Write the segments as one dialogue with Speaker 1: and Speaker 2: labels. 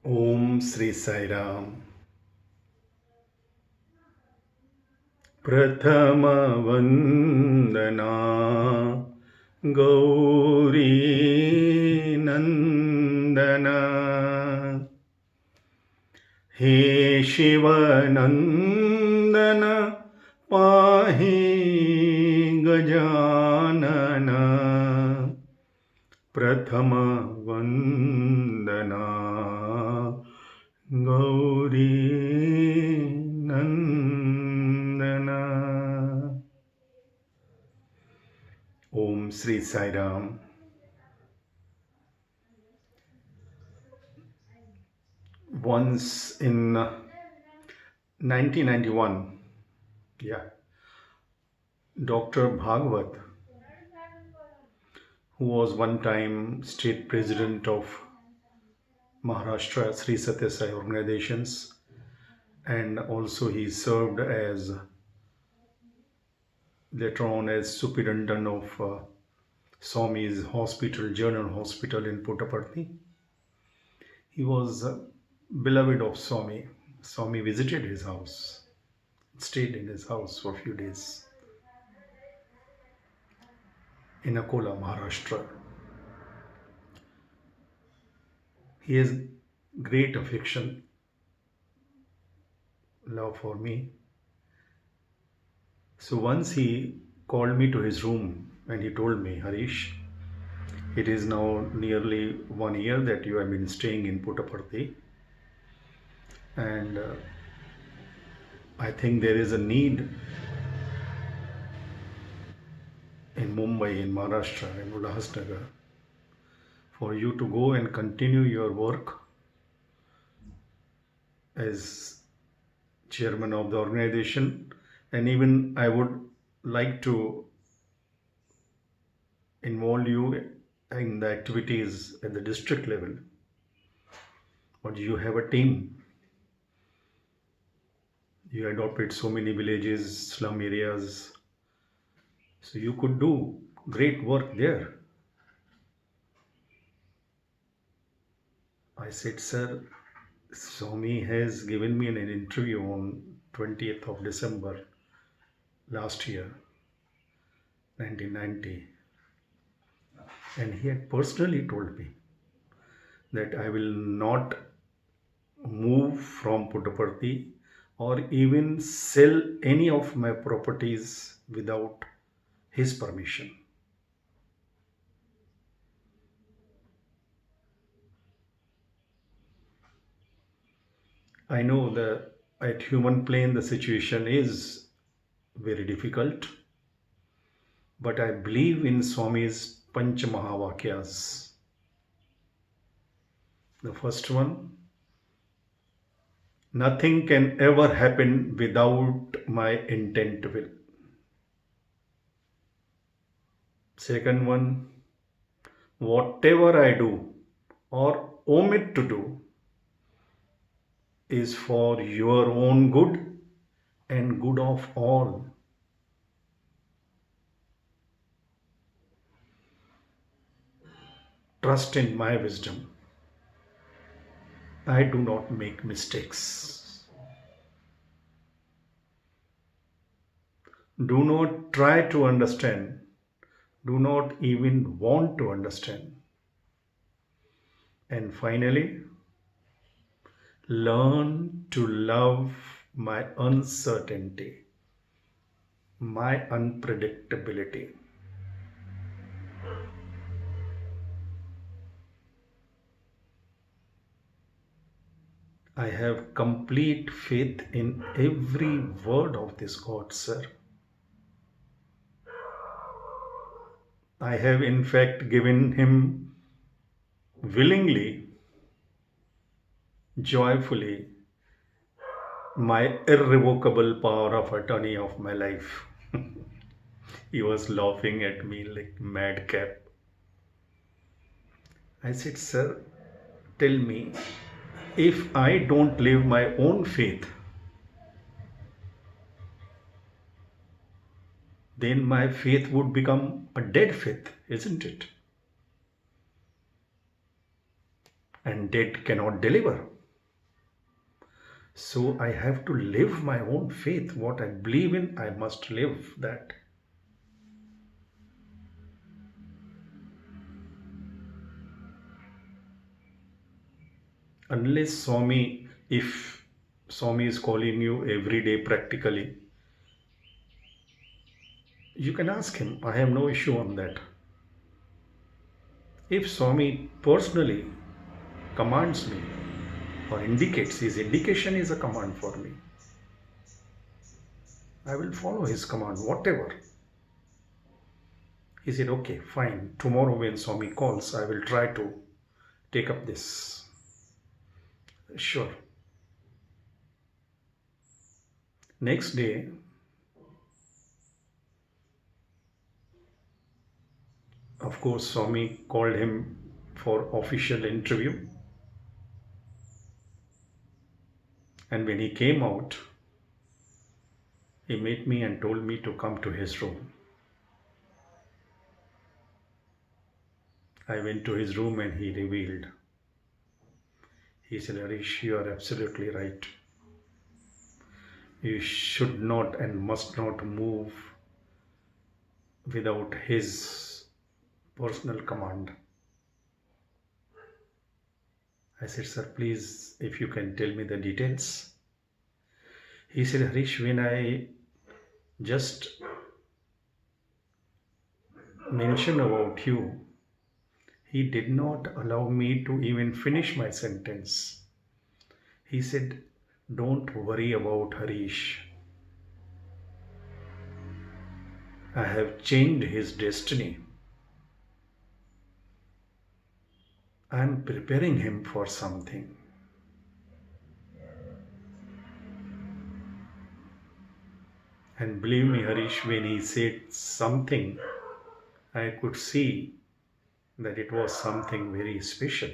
Speaker 1: Om Sri Sai Ram. Prathama Vandana Gauri Nandana He Shivanandana Pahi Gajanana Prathama Vandana Gauri Nandana. Om Sri Sai Ram. Once in 1991, yeah, Dr. Bhagwat, who was one time state president of Maharashtra Sri Satya Sai organizations, and also he served as later on as superintendent of Swami's hospital, General Hospital in Puttaparthi. He was beloved of Swami. Swami visited his house, stayed in his house for a few days in Akola, Maharashtra. He has great affection, love for me. So once he called me to his room and he told me, Harish, it is now nearly 1 year that you have been staying in Puttaparthi, and I think there is a need in Mumbai, in Maharashtra, in Ulhasnagar, for you to go and continue your work as chairman of the organization, and even I would like to involve you in the activities at the district level. But you have a team. You adopted so many villages, slum areas, so you could do great work there. I said, sir, Swami has given me an interview on 20th of December last year, 1990. And he had personally told me that I will not move from Puttaparthi or even sell any of my properties without his permission. I know that at human plane the situation is very difficult, but I believe in Swami's Panch Mahavakyas. The first one, nothing can ever happen without my intent will. Second one, whatever I do or omit to do is for your own good and good of all. Trust in my wisdom. I do not make mistakes. Do not try to understand. Do not even want to understand. And finally, learn to love my uncertainty, my unpredictability. I have complete faith in every word of this God, sir. I have in fact given him willingly, joyfully, my irrevocable power of attorney of my life. He was laughing at me like madcap. I said, sir, tell me, if I don't live my own faith, then my faith would become a dead faith, isn't it? and dead cannot deliver. So I have to live my own faith. What I believe in, I must live that. Unless Swami, if Swami is calling you every day practically, you can ask him. I have no issue on that. If Swami personally commands me or indicates, his indication is a command for me, I will follow his command, whatever. He said, okay, fine. Tomorrow when Swami calls, I will try to take up this. Sure. Next day, of course, Swami called him for official interview. And when he came out, he met me and told me to come to his room. I went to his room and he revealed. He said, Harish, you are absolutely right. You should not and must not move without his personal command. I said, sir, please, if you can tell me the details. He said, Harish, when I just mentioned about you, he did not allow me to even finish my sentence. He said, don't worry about Harish. I have changed his destiny. I am preparing him for something. And believe me, Harish, when he said something, I could see that it was something very special.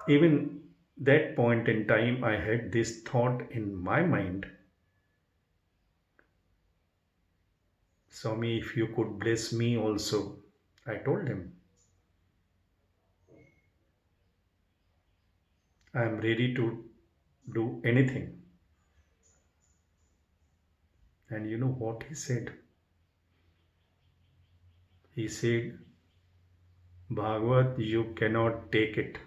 Speaker 1: Even that point in time, I had this thought in my mind. Swami, if you could bless me also, I told him. I am ready to do anything. And you know what he said? He said, Bhagavad, you cannot take it.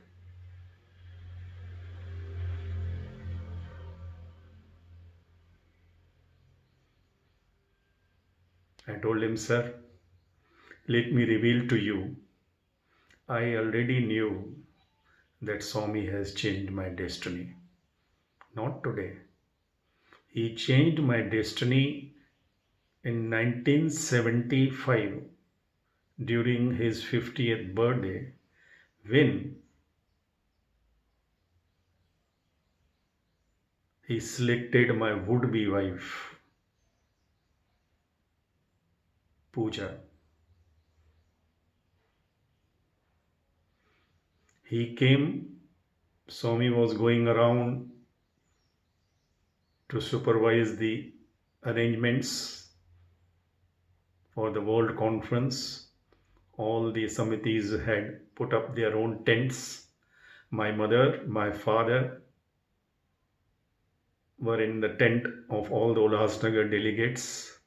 Speaker 1: I told him, sir, let me reveal to you. I already knew that Swami has changed my destiny. Not today. He changed my destiny in 1975 during his 50th birthday, when he selected my would-be wife, Pooja. He came, Swami was going around to supervise the arrangements for the World Conference. All the Samitis had put up their own tents. My mother, my father were in the tent of all the Ulhasnagar delegates.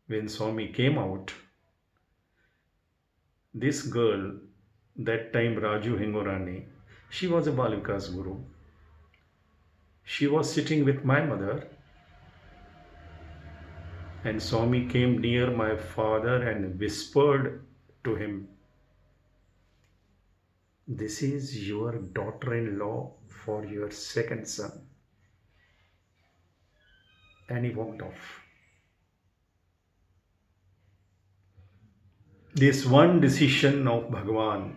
Speaker 1: When Swami came out, this girl, that time Raju Hingorani, she was a Balikas Guru. She was sitting with my mother, and Swami came near my father and whispered to him, this is your daughter-in-law for your second son. And he walked off. This one decision of Bhagavan,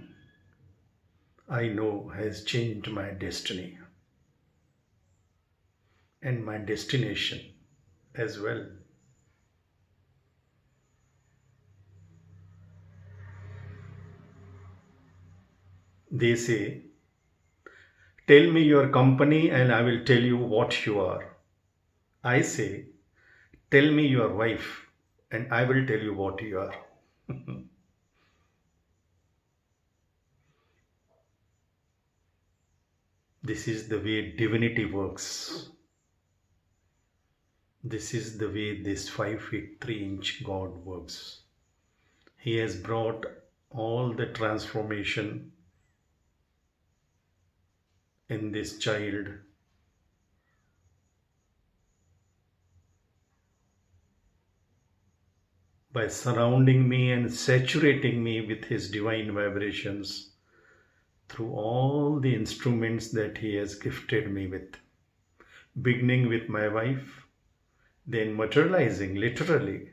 Speaker 1: I know, has changed my destiny and my destination as well. They say, tell me your company and I will tell you what you are. I say, tell me your wife and I will tell you what you are. This is the way divinity works. This is the way this 5 feet 3 inch God works. He has brought all the transformation in this child by surrounding me and saturating me with His divine vibrations through all the instruments that He has gifted me with, beginning with my wife, then materializing literally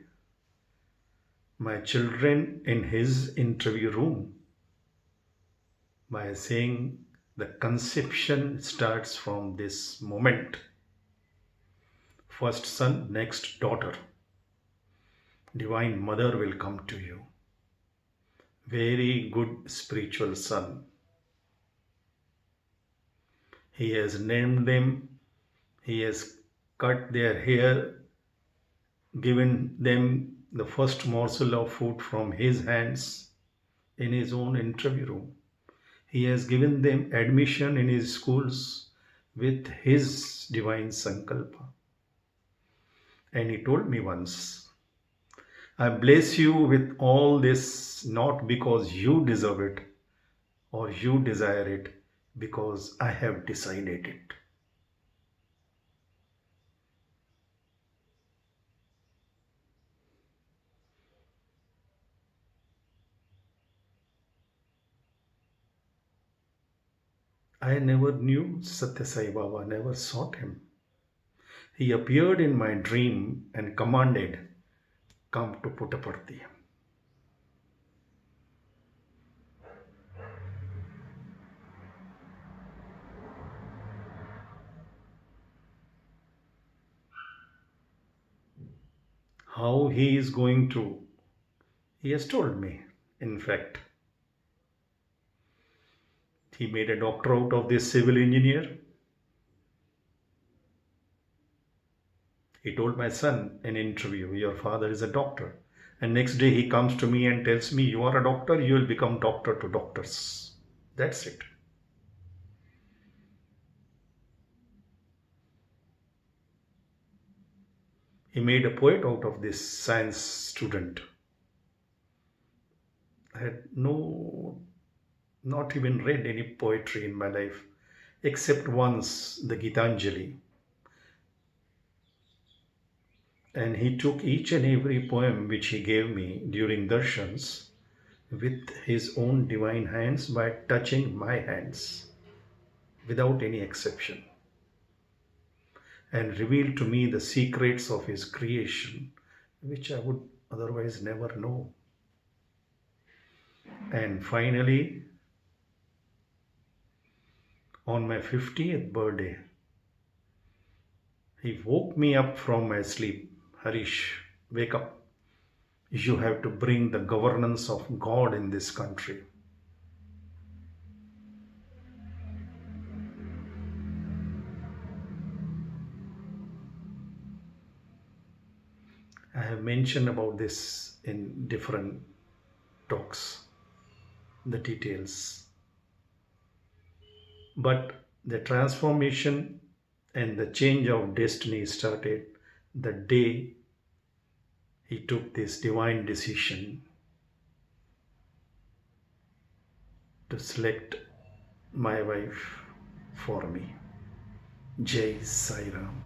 Speaker 1: my children in His interview room by saying the conception starts from this moment. First son, next daughter. Divine Mother will come to you. Very good spiritual son. He has named them. He has cut their hair, given them the first morsel of food from His hands in His own interview room. He has given them admission in His schools with His divine sankalpa. And He told me once, I bless you with all this not because you deserve it or you desire it, because I have decided it. I never knew Satya Sai Baba, never sought him. He appeared in my dream and commanded, come to Puttaparthi. How he is going to, he has told me. In fact, he made a doctor out of this civil engineer. He told my son in an interview, your father is a doctor. And next day he comes to me and tells me, you are a doctor, you will become doctor to doctors. That's it. He made a poet out of this science student. I had not even read any poetry in my life, except once the Gitanjali. And he took each and every poem which he gave me during darshans with his own divine hands by touching my hands without any exception, and revealed to me the secrets of his creation which I would otherwise never know. And finally, on my 50th birthday, he woke me up from my sleep. Harish, wake up. You have to bring the governance of God in this country. I have mentioned about this in different talks, the details. But the transformation and the change of destiny started the day he took this divine decision to select my wife for me. Jai Sai Ram.